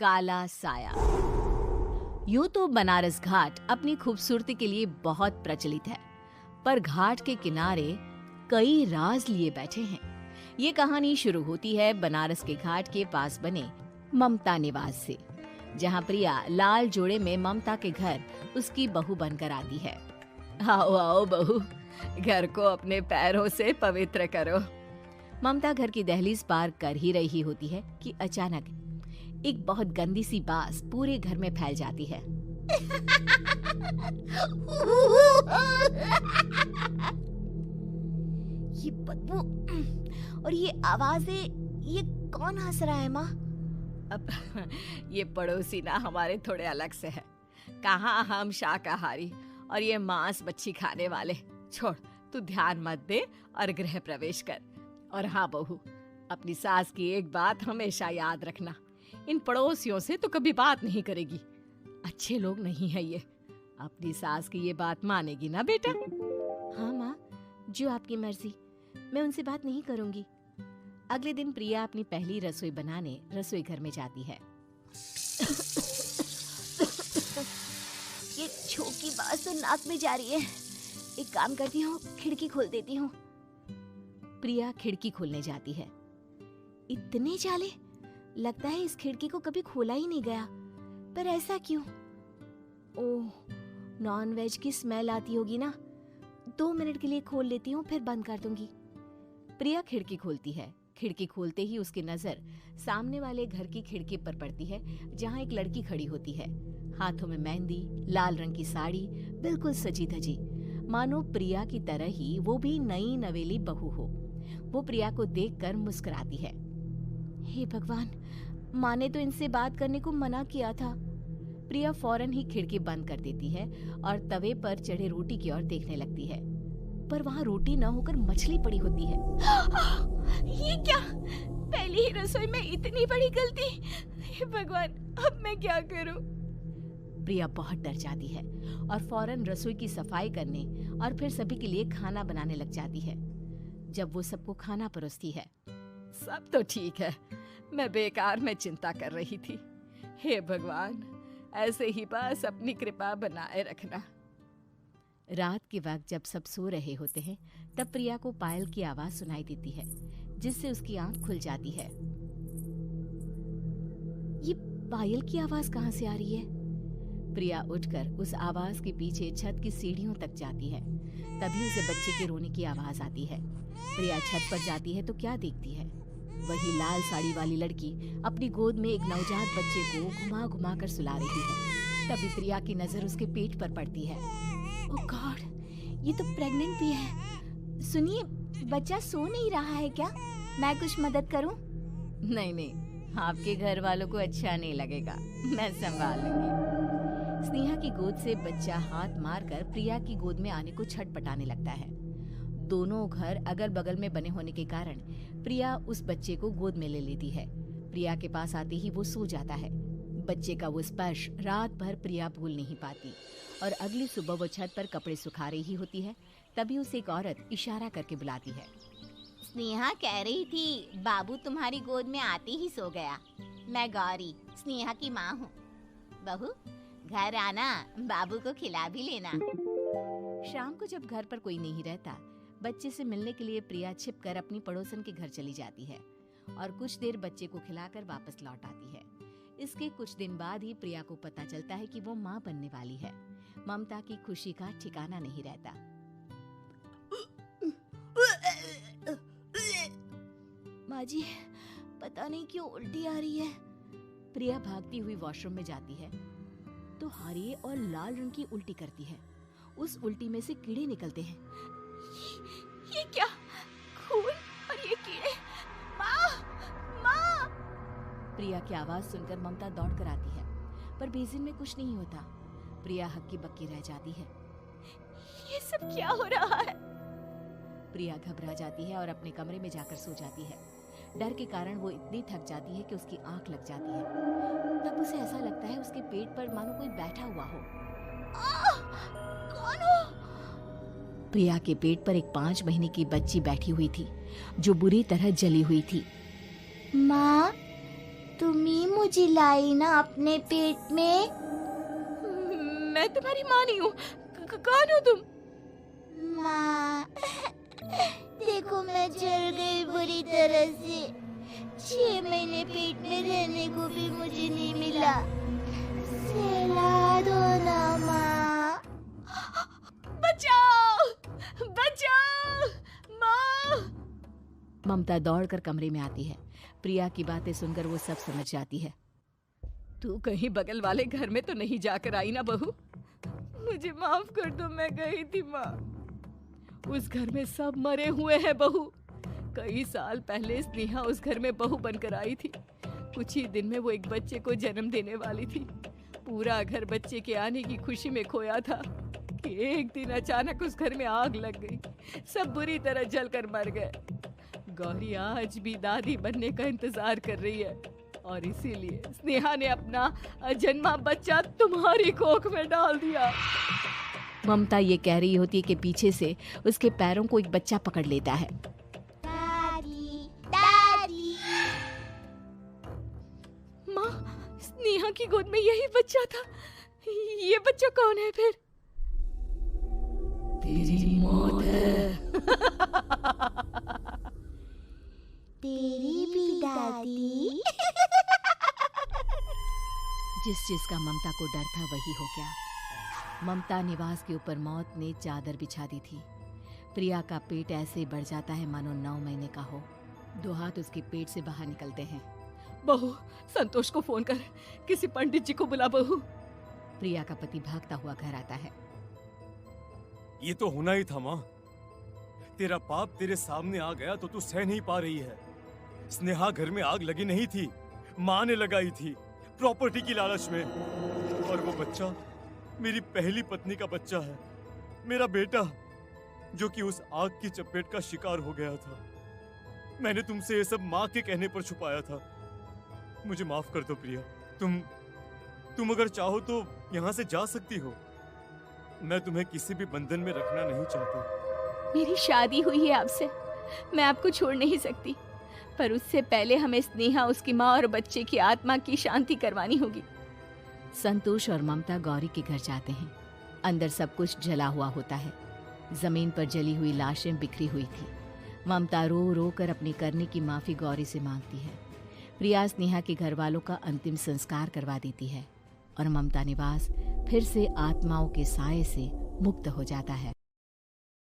काला साया। यूं तो बनारस घाट अपनी खूबसूरती के लिए बहुत प्रचलित है, पर घाट के किनारे कई राज लिए बैठे हैं। ये कहानी शुरू होती है बनारस के घाट के पास बने ममता निवास से, जहां प्रिया लाल जोड़े में ममता के घर उसकी बहू बनकर आती है। आओ आओ बहू, घर को अपने पैरों से पवित्र करो। ममता घर की दहलीज पार कर ही रही होती है कि अचानक एक बहुत गंदी सी बास पूरे घर में फैल जाती है। ये बदबू और ये आवाजें, ये कौन हंस रहा है माँ? अब ये पड़ोसी ना हमारे थोड़े अलग से है। कहाँ हम शाकाहारी और ये मांस मच्छी खाने वाले। छोड़, तू ध्यान मत दे और गृह प्रवेश कर। और हाँ बहू, अपनी सास की एक बात हमेशा याद रखना, इन पड़ोसियों से तो कभी बात नहीं करेगी। अच्छे लोग नहीं है ये। अपनी सास की ये बात मानेगी ना बेटा? हाँ माँ, जो आपकी मर्जी, मैं उनसे बात नहीं करूंगी। अगले दिन प्रिया अपनी पहली रसोई बनाने रसोई घर में जाती है। ये छोकी बात तो नाक में जा रही है। एक काम करती हूँ, खिड़की खोल देती हूँ। प्रिया खिड़की खोलने जाती है। इतने जाले, लगता है इस खिड़की को कभी खोला ही नहीं गया। पर ऐसा क्यों? ओह, नॉन वेज की स्मेल आती होगी ना। 2 मिनट के लिए खोल लेती हूँ, फिर बंद कर दूंगी। प्रिया खिड़की खोलती है। खिड़की खोलते ही उसकी नजर सामने वाले घर की खिड़की पर पड़ती है, जहाँ एक लड़की खड़ी होती है, हाथों में मेहंदी, लाल रंग की साड़ी, बिल्कुल सजी धजी, मानो प्रिया की तरह ही वो भी नई नवेली बहू हो। वो प्रिया को देखकर मुस्कुराती है। हे भगवान, माँ ने तो इनसे बात करने को मना किया था। प्रिया फौरन ही खिड़की बंद कर देती है और तवे पर चढ़े रोटी की ओर देखने लगती है, पर वहाँ रोटी न होकर मछली पड़ी होती है। ये क्या? पहली ही रसोई में इतनी बड़ी गलती। हे भगवान, अब मैं क्या करूं? प्रिया बहुत डर जाती है और फौरन रसोई की सफाई करने और फिर सभी के लिए खाना बनाने लग जाती है। जब वो सबको खाना परोसती है, सब तो ठीक है, मैं बेकार में चिंता कर रही थी। हे भगवान, ऐसे ही बस अपनी कृपा बनाए रखना। रात के वक्त जब सब सो रहे होते हैं, तब प्रिया को पायल की आवाज सुनाई देती है, जिससे उसकी आंख खुल जाती है। ये पायल की आवाज कहाँ से आ रही है? प्रिया उठकर उस आवाज के पीछे छत की सीढ़ियों तक जाती है। तभी उसे बच्चे के रोने की आवाज आती है। प्रिया छत पर जाती है तो क्या देखती है? वही लाल साड़ी वाली लड़की अपनी गोद में एक नवजात बच्चे को घुमा घुमा कर सुला रही है। तभी प्रिया की नजर उसके पेट पर पड़ती है। ओह गॉड, ये तो प्रेग्नेंट भी है। सुनिए, बच्चा सो नहीं रहा है क्या? मैं कुछ मदद करूं? नहीं नहीं, आपके घर वालों को अच्छा नहीं लगेगा, मैं संभाल लूंगी। स्नेहा की गोद से बच्चा हाथ मारकर प्रिया की गोद में आने को छटपटाने लगता है। दोनों घर अगल बगल में बने होने के कारण प्रिया उस बच्चे को गोद में ले लेती है। प्रिया के पास आते ही वो सो जाता है। बच्चे का वो स्पर्श रात भर प्रिया भूल नहीं पाती और अगली सुबह वो छत पर कपड़े सुखा रही होती है। तभी उसे एक औरत इशारा करके बुलाती है। स्नेहा कह रही थी बाबू तुम्हारी गोद में आते ही सो गया। मैं गौरी, स्नेहा की माँ हूँ। बहू, घर आना, बाबू को खिला भी लेना। शाम को जब घर पर कोई नहीं रहता, बच्चे से मिलने के लिए प्रिया छिपकर अपनी पड़ोसन के घर चली जाती है और कुछ देर बच्चे को खिलाकर वापस लौट आती है। इसके कुछ दिन बाद ही प्रिया को पता चलता है कि वो माँ बनने वाली है। ममता की खुशी का ठिकाना नहीं रहता। माँ जी, पता नहीं क्यों उल्टी आ रही है। प्रिया भागती हुई वॉशरूम में जाती है तो हरे और लाल रंग की उल्टी करती है। उस उल्टी में से कीड़े निकलते हैं। ये क्या? खून और ये कीड़े! माँ! माँ! प्रिया की आवाज सुनकर ममता दौड़ कर आती है, पर बेसिन में कुछ नहीं होता। प्रिया हक्की बक्की रह जाती है। ये सब क्या हो रहा है? प्रिया घबरा जाती है और अपने कमरे में जाकर सो जाती है। डर के कारण वो इतनी थक जाती है कि उसकी आंख लग जाती है। तब उसे ऐसा लगता है उसके पेट पर मानो कोई बैठा हुआ हो। कौन हो? प्रिया के पेट पर एक 5 महीने की बच्ची बैठी हुई थी, जो बुरी तरह जली हुई थी। माँ, तुम ही मुझे लाई ना अपने पेट में। मैं तुम्हारी माँ नहीं हूँ। कौन हो तुम? माँ, देखो मैं जल गई बुरी तरह से। 6 महीने पेट में रहने को भी मुझे नहीं मिला। सहला दो ना माँ। बचाओ, बचाओ, माँ। ममता दौड़कर कमरे में आती है। प्रिया की बातें सुनकर वो सब समझ जाती है। तू कहीं बगल वाले घर में तो नहीं जाकर आई ना बहू? मुझे माफ कर दो, मैं गई थी माँ। उस घर में सब मरे हुए हैं बहू। कई साल पहले स्नेहा उस घर में बहू बनकर आई थी। कुछ ही दिन में वो एक बच्चे को जन्म देने वाली थी। पूरा घर बच्चे के आने की खुशी में खोया था कि एक दिन अचानक उस घर में आग लग गई। सब बुरी तरह जलकर मर गए। गौरी आज भी दादी बनने का इंतजार कर रही है और इसीलिए स्नेहा ने अपना अजन्मा बच्चा तुम्हारी कोख में डाल दिया। ममता ये कह रही होती है कि पीछे से उसके पैरों को एक बच्चा पकड़ लेता है। दादी, दादी। माँ, स्नेहा की गोद में यही बच्चा था। ये बच्चा कौन है फिर? तेरी मौत है। तेरी भी दादी। जिस चीज का ममता को डर था वही हो गया। ममता निवास के ऊपर मौत ने चादर बिछा दी थी। प्रिया का पेट ऐसे बढ़ जाता है मानो 9 महीने का हो। 2 हाथ उसके पेट से बाहर निकलते हैं। बहू, संतोष को फोन कर, किसी पंडित जी को बुला बहू। प्रिया का पति भागता हुआ घर आता है। ये तो होना ही था माँ। तेरा पाप तेरे सामने आ गया तो तू सह नहीं पा रही है। स्नेहा घर में आग लगी नहीं थी, माँ ने लगाई थी, प्रॉपर्टी की लालच में। और वो बच्चा मेरी पहली पत्नी का बच्चा है, मेरा बेटा, जो कि उस आग की चपेट का शिकार हो गया था। मैंने तुमसे ये सब माँ के कहने पर छुपाया था। मुझे माफ कर दो प्रिया। तुम अगर चाहो तो यहाँ से जा सकती हो। मैं तुम्हें किसी भी बंधन में रखना नहीं चाहता। मेरी शादी हुई है आपसे, मैं आपको छोड़ नहीं सकती, पर उससे पहले हमें स्नेहा, उसकी माँ और बच्चे की आत्मा की शांति करवानी होगी। संतोष और ममता गौरी के घर जाते हैं। अंदर सब कुछ जला हुआ होता है। जमीन पर जली हुई लाशें बिखरी हुई थी। ममता रो रो कर अपनी करने की माफी गौरी से मांगती है। प्रिया स्नेहा के घर वालों का अंतिम संस्कार करवा देती है और ममता निवास फिर से आत्माओं के साए से मुक्त हो जाता है।